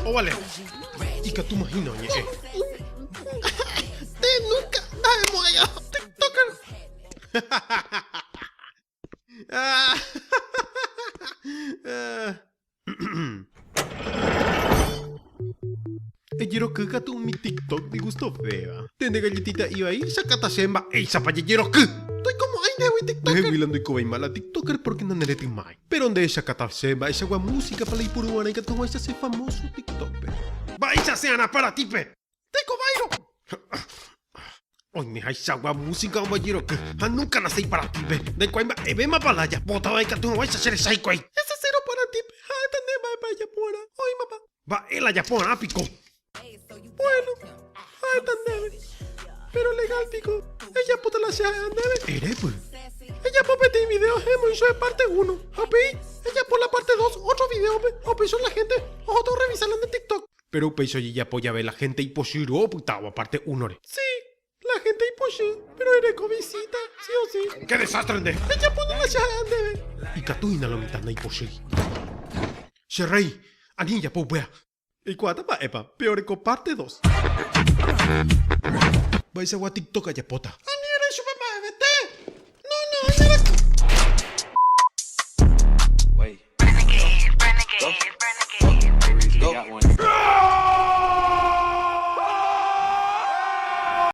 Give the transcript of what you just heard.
Oh, vale. Ika tu imagino nye Te nunca hemos hallado TikToker. Ejiroku tu mi TikTok di gusto fea. Tende galletita iba ahí, sakata semba, ei sapa Ejiroku. Estoy como ay newi TikToker. Deje bilando iko mala TikToker porque no nereti mai. Pero onde sakata semba, esa gua música para ir por una que tu vai ser famoso TikTok. Vai esa seana para tipe. Teco bairo. Oi me hai sagua música uma Ejiroku. Nunca nasci para tipe. De quaima ebema palaya. Bota vai que tu vai ser sai quai. Ese cero para ti. Ay, tande mai para Japona. Oy, mamá. Va ela Japón apico. Bueno. Ay, tande. Pero legal, pico. Ella puta la sea andebe. Erepu. Ella puede pedir videos, hemos hizo de parte 1. ¿Ok? Ella por la parte 2, otro video, ¿ok? Son la gente, otro revisarla de TikTok. Pero peiso ya apoya ver la gente y posiru puta aparte unore. Sí, la gente y poshi, pero Ereko visita, sí o sí. ¡Qué desastre ande! Ella pone la sea andebe. Y Katuina lo mitad y posiri. Sherrei, anilla po wea. Y cuata pa epa, peor que parte 2. Vais a TikTok a yapota. Aniera y su mamá, vete. No, no, Aniera.